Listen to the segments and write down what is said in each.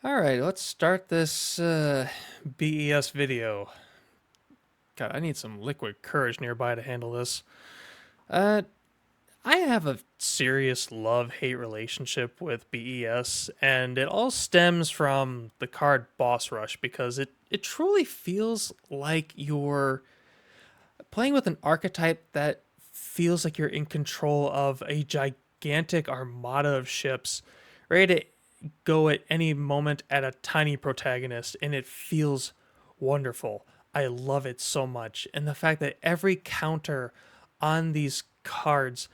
Alright, let's start this BES video. God, I need some liquid courage nearby to handle this. Uh, I have a serious love-hate relationship with BES, and it all stems from the card Boss Rush because it truly feels like you're playing with an archetype that feels like you're in control of a gigantic armada of ships, ready to go at any moment at a tiny protagonist, and it feels wonderful. I love it so much. And the fact that every counter on these cards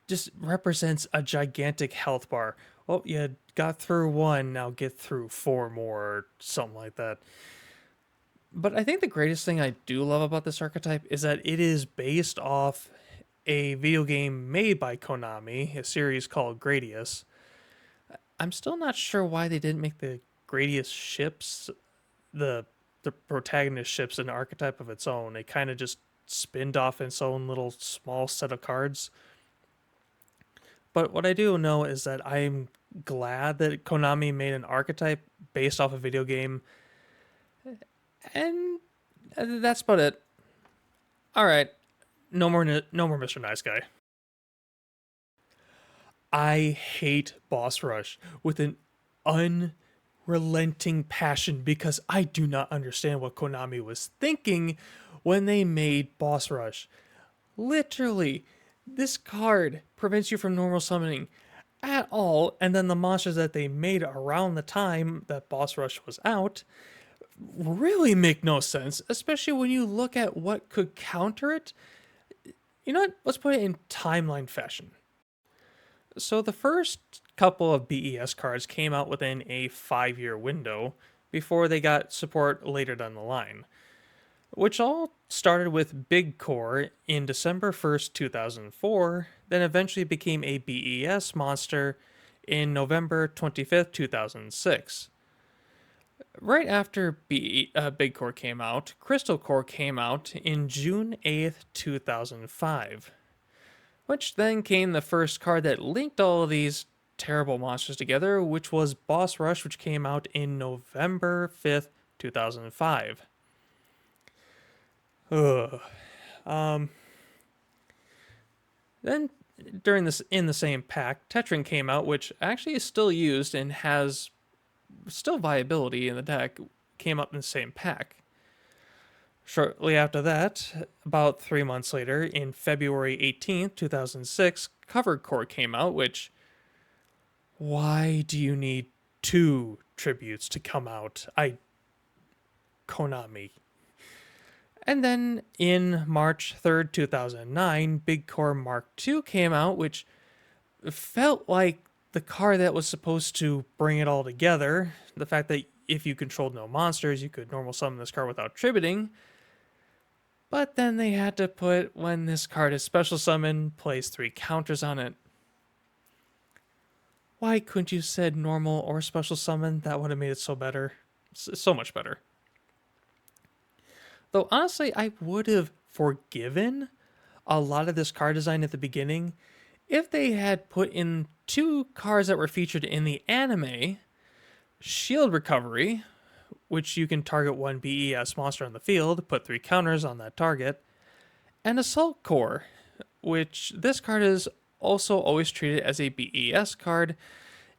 just represents a gigantic health bar. Well, you got through one, now get through four more, or something like that. But I think the greatest thing I do love about this archetype is that it is based off a video game made by Konami, a series called Gradius. I'm still not sure why they didn't make the Gradius ships, the the protagonist ships, an archetype of its own. It kind of just spinned off its own little small set of cards. But what I do know is that I'm glad that Konami made an archetype based off a video game, and that's about it. All right, no more Mr. Nice Guy. I hate Boss Rush with an unrelenting passion because I do not understand what Konami was thinking when they made Boss Rush. Literally, this card prevents you from normal summoning at all, and then the monsters that they made around the time that Boss Rush was out really make no sense, especially when you look at what could counter it. You know what? Let's put it in timeline fashion. So the first couple of BES cards came out within a 5-year window before they got support later down the line, which all started with Big Core in December 1st, 2004, then eventually became a BES monster in November 25th, 2006. Right after Big Core came out, Crystal Core came out in June 8th, 2005, which then came the first card that linked all of these terrible monsters together, which was Boss Rush, which came out in November 5th, 2005. Ugh. Um, then during this in the same pack, Tetrin came out, which actually is still used and has still viability in the deck, came up in the same pack. Shortly after that, about 3 months later, in February 18th, 2006, Covered Core came out, which, why do you need two tributes to come out? Konami. And then in March 3rd, 2009, Big Core Mark II came out, which felt like the card that was supposed to bring it all together. The fact that if you controlled no monsters, you could normal summon this card without tributing. But then they had to put when this card is special summon, place 3 counters on it. Why couldn't you said normal or special summon? That would have made it so better. So much better. Though honestly, I would have forgiven a lot of this card design at the beginning if they had put in 2 cards that were featured in the anime, Shield Recovery, which you can target one BES monster on the field, put 3 counters on that target, and Assault Core, which this card is also always treated as a BES card.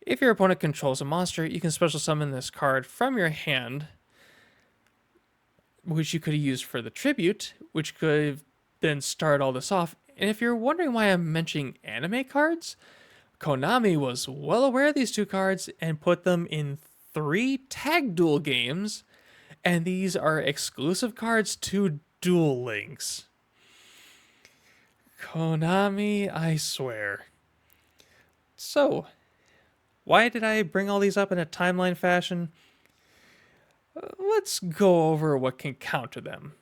If your opponent controls a monster, you can special summon this card from your hand, which you could have used for the tribute, which could have then start all this off. And if you're wondering why I'm mentioning anime cards, Konami was well aware of these 2 cards and put them in 3 tag duel games, and these are exclusive cards to Duel Links. Konami, I swear. So, why did I bring all these up in a timeline fashion? Let's go over what can counter them.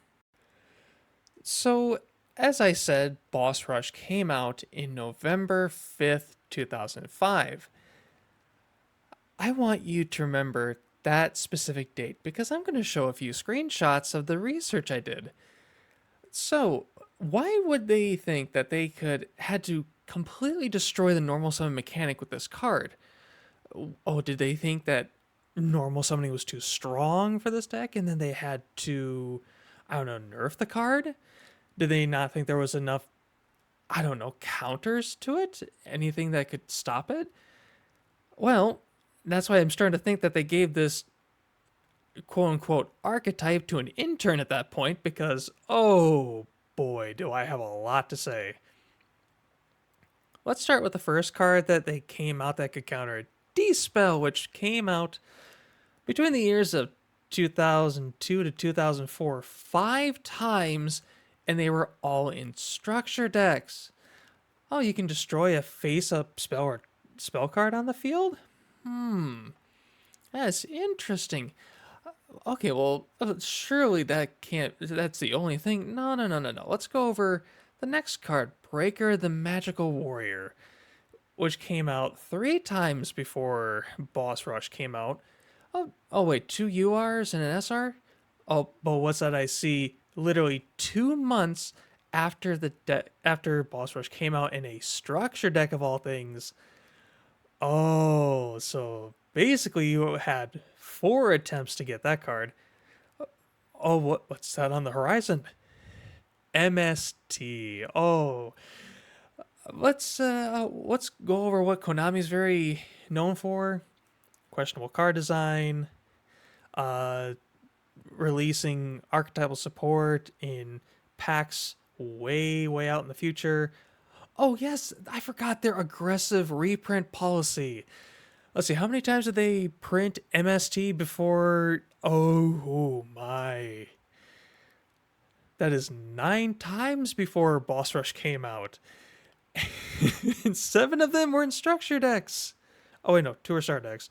So, as I said, Boss Rush came out in November 5th, 2005. I want you to remember that specific date because I'm going to show a few screenshots of the research I did. So, why would they think that they had to completely destroy the normal summon mechanic with this card? Oh, did they think that normal summoning was too strong for this deck, and then they had to, I don't know, nerf the card? Did they not think there was enough, I don't know, counters to it? Anything that could stop it? Well, that's why I'm starting to think that they gave this quote unquote archetype to an intern at that point because, oh boy, do I have a lot to say. Let's start with the first card that they came out that could counter it. D-Spell, which came out between the years of 2002 to 2004 5 times, and they were all in structure decks. Oh, you can destroy a face-up spell or spell card on the field? That's interesting. Okay, well, surely that can't. That's the only thing. No, no, no, no, no. Let's go over the next card, Breaker the Magical Warrior, which came out 3 times before Boss Rush came out. Oh wait, 2 URs and an SR? Oh, but what's that I see? Literally 2 months after after Boss Rush came out in a structure deck of all things. Oh, so basically you had 4 attempts to get that card. Oh, what's that on the horizon? MST. Oh, let's go over what Konami's very known for. Questionable card design, uh, releasing archetypal support in packs way out in the future. Oh yes, I forgot their aggressive reprint policy. Let's see, how many times did they print MST before? Oh my. That is 9 times before Boss Rush came out. And 7 of them were in structure decks. Oh wait, no, 2 are star decks.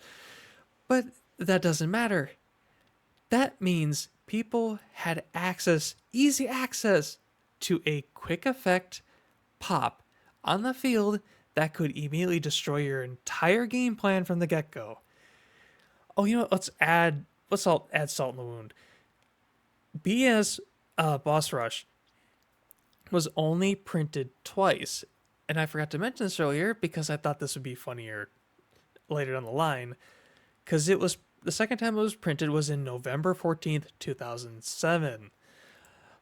But that doesn't matter. That means people had access, easy access, to a quick effect pop on the field that could immediately destroy your entire game plan from the get-go. Oh, you know what? Let's add salt in the wound. B.E.S. Boss Rush was only printed twice, and I forgot to mention this earlier because I thought this would be funnier later down the line. Because it was the second time it was printed was in November 14th, 2007.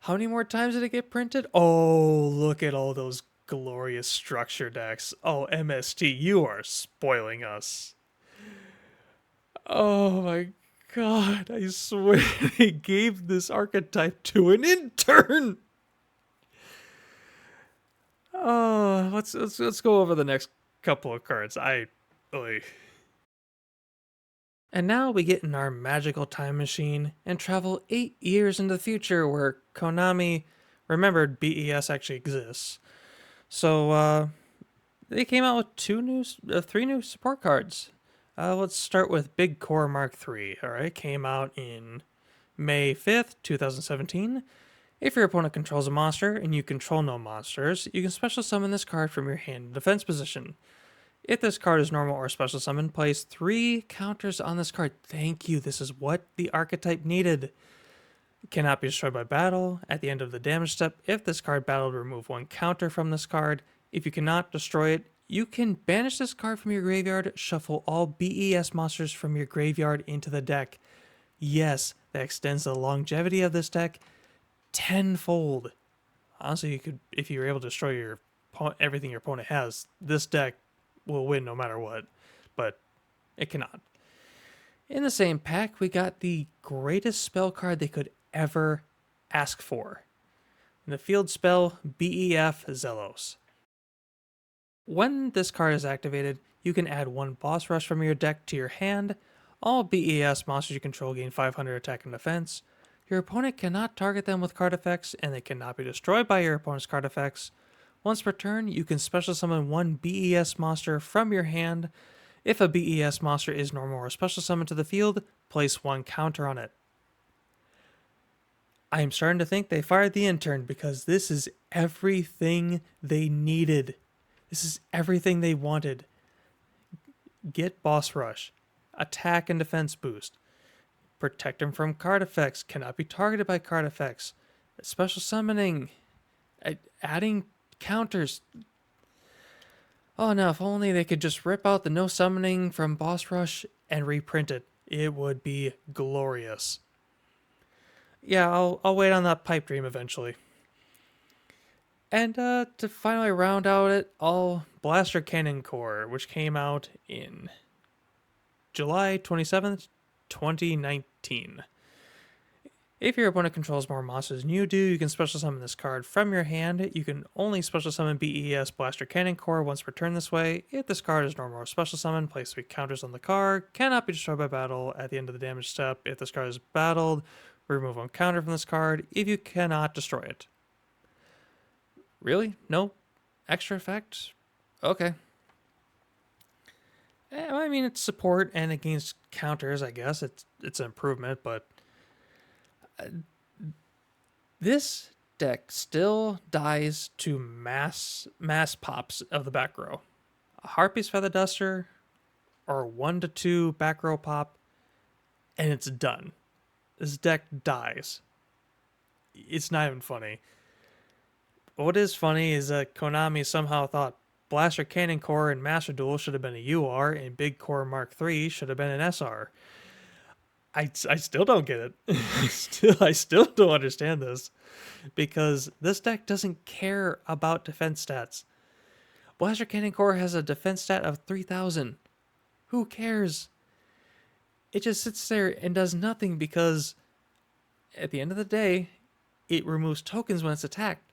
How many more times did it get printed? Oh, look at all those glorious structure decks. Oh, MST, you are spoiling us. Oh my god, I swear they gave this archetype to an intern. Oh, let's go over the next couple of cards. Oy. And now we get in our magical time machine and travel 8 years into the future where Konami remembered BES actually exists. So they came out with 3 new support cards. Let's start with Big Core Mark III. All right, came out in May 5th, 2017. If your opponent controls a monster and you control no monsters, you can special summon this card from your hand in defense position. If this card is normal or special summon, place 3 counters on this card. Thank you, this is what the archetype needed. It cannot be destroyed by battle. At the end of the damage step, if this card battled, remove 1 counter from this card. If you cannot destroy it, you can banish this card from your graveyard, shuffle all BES monsters from your graveyard into the deck. Yes, that extends the longevity of this deck tenfold. Honestly, you could, if you were able to destroy everything your opponent has, this deck will win no matter what, but it cannot. In the same pack, we got the greatest spell card they could ever ask for. In the field spell, BEF Zelos. When this card is activated, you can add 1 Boss Rush from your deck to your hand. All BES monsters you control gain 500 attack and defense. Your opponent cannot target them with card effects, and they cannot be destroyed by your opponent's card effects. Once per turn, you can special summon 1 BES monster from your hand. If a BES monster is normal or special summoned to the field, place 1 counter on it. I am starting to think they fired the intern because this is everything they needed. This is everything they wanted. Get Boss Rush. Attack and defense boost. Protect him from card effects. Cannot be targeted by card effects. Special summoning. Adding counters. Oh no, if only they could just rip out the no summoning from Boss Rush and reprint it. It would be glorious. Yeah, I'll wait on that pipe dream eventually. And to finally round out it, all Blaster Cannon Core, which came out in July 27th, 2019. If your opponent controls more monsters than you do, you can special summon this card from your hand. You can only special summon B.E.S. Blaster Cannon Core once per turn this way. If this card is normal or special summon, place 3 counters on the card. Cannot be destroyed by battle at the end of the damage step. If this card is battled, remove 1 counter from this card if you cannot destroy it. Really? No extra effect? Okay. I mean, it's support and it gains counters, I guess. It's an improvement, but this deck still dies to mass pops of the back row. A Harpy's Feather Duster or 1 to 2 back row pop, and it's done. This deck dies. It's not even funny. What is funny is that Konami somehow thought Blaster Cannon Core and Master Duel should have been a UR, and Big Core Mark III should have been an SR. I still don't get it. I still don't understand this, because this deck doesn't care about defense stats. Blaster Cannon Core has a defense stat of 3,000. Who cares? It just sits there and does nothing because, at the end of the day, it removes tokens when it's attacked.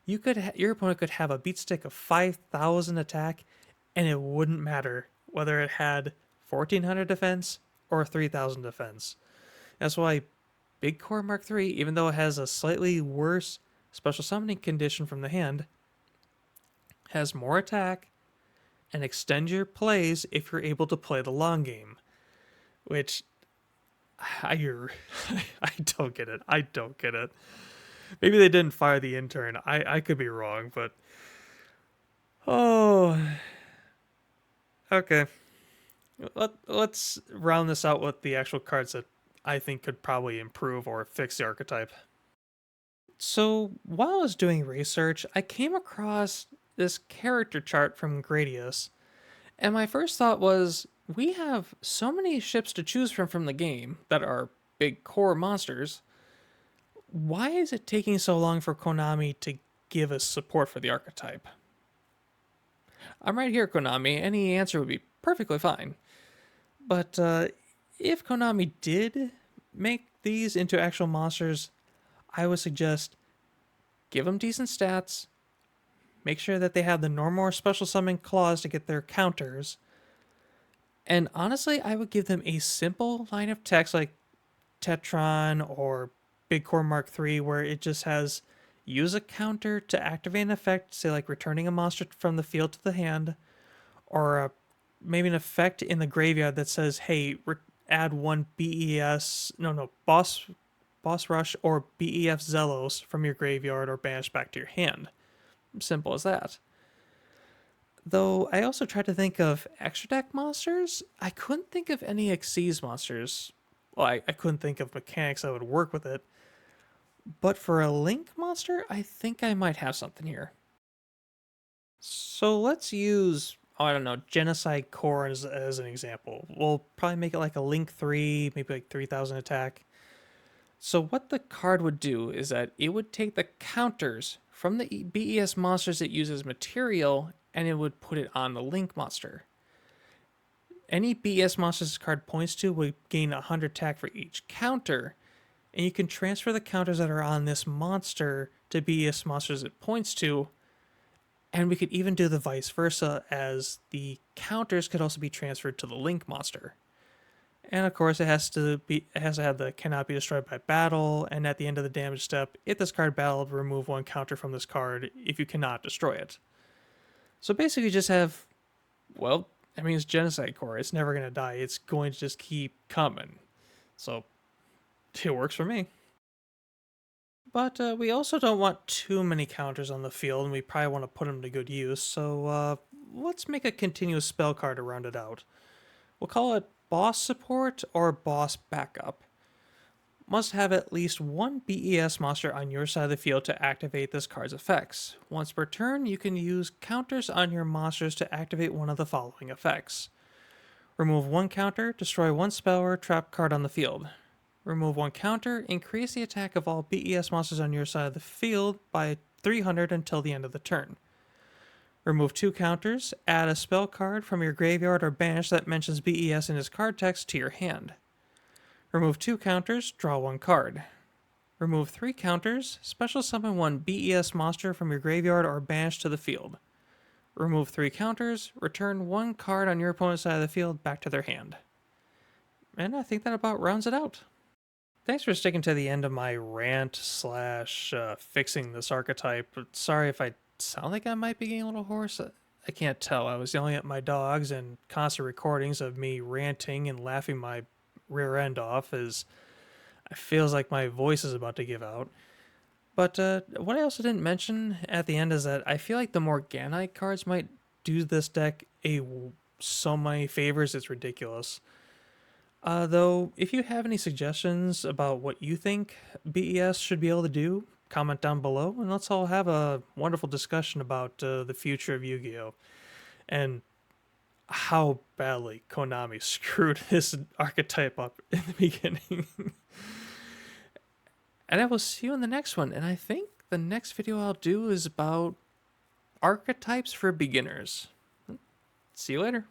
Your opponent could have a beat stick of 5,000 attack, and it wouldn't matter whether it had 1,400 defense or 3,000 defense. That's why Big Core Mark III, even though it has a slightly worse special summoning condition from the hand, has more attack and extend your plays if you're able to play the long game. Which, I don't get it. I don't get it. Maybe they didn't fire the intern. I could be wrong, but... Oh... Okay. Let's round this out with the actual cards that I think could probably improve or fix the archetype. So, while I was doing research, I came across this character chart from Gradius, and my first thought was, we have so many ships to choose from the game that are big core monsters. Why is it taking so long for Konami to give us support for the archetype? I'm right here, Konami. Any answer would be perfectly fine. But if Konami did make these into actual monsters, I would suggest give them decent stats, make sure that they have the normal or special summon clause to get their counters, and honestly, I would give them a simple line of text like Tetron or Big Core Mark III, where it just has use a counter to activate an effect, say like returning a monster from the field to the hand, or maybe an effect in the graveyard that says, hey, add 1 Boss Rush or BEF Zelos from your graveyard or banish back to your hand. Simple as that. Though I also tried to think of extra deck monsters, I couldn't think of any Xyz monsters. Well, I couldn't think of mechanics that would work with it. But for a Link monster, I think I might have something here. So let's use, I don't know, Genocide Core as an example. We'll probably make it like a Link 3, maybe like 3,000 attack. So what the card would do is that it would take the counters from the BES monsters it uses material, and it would put it on the Link monster. Any BES monsters this card points to would gain 100 attack for each counter, and you can transfer the counters that are on this monster to BES monsters it points to, and we could even do the vice versa, as the counters could also be transferred to the Link monster. And of course, it has to have the cannot be destroyed by battle, and at the end of the damage step, if this card battled, remove 1 counter from this card if you cannot destroy it. So basically just have, well, I mean, it's Genocide Core. It's never going to die. It's going to just keep coming. So it works for me. But we also don't want too many counters on the field, and we probably want to put them to good use. So let's make a continuous spell card to round it out. We'll call it Boss Support or Boss Backup. Must have at least 1 BES monster on your side of the field to activate this card's effects. Once per turn, you can use counters on your monsters to activate one of the following effects. Remove one counter, destroy one spell or trap card on the field. Remove one counter, increase the attack of all BES monsters on your side of the field by 300 until the end of the turn. Remove two counters, add a spell card from your graveyard or bench that mentions BES in its card text to your hand. Remove two counters, draw one card. Remove three counters, special summon one BES monster from your graveyard or bench to the field. Remove three counters, return one card on your opponent's side of the field back to their hand. And I think that about rounds it out. Thanks for sticking to the end of my rant slash fixing this archetype. Sorry if I sound like I might be getting a little hoarse. I can't tell. I was yelling at my dogs and constant recordings of me ranting and laughing my rear end off as it feels like my voice is about to give out. But what I also didn't mention at the end is that I feel like the Morganite cards might do this deck so many favors, it's ridiculous. Though, if you have any suggestions about what you think BES should be able to do, comment down below, and let's all have a wonderful discussion about the future of Yu-Gi-Oh! And how badly Konami screwed this archetype up in the beginning. And I will see you in the next one, and I think the next video I'll do is about archetypes for beginners. See you later.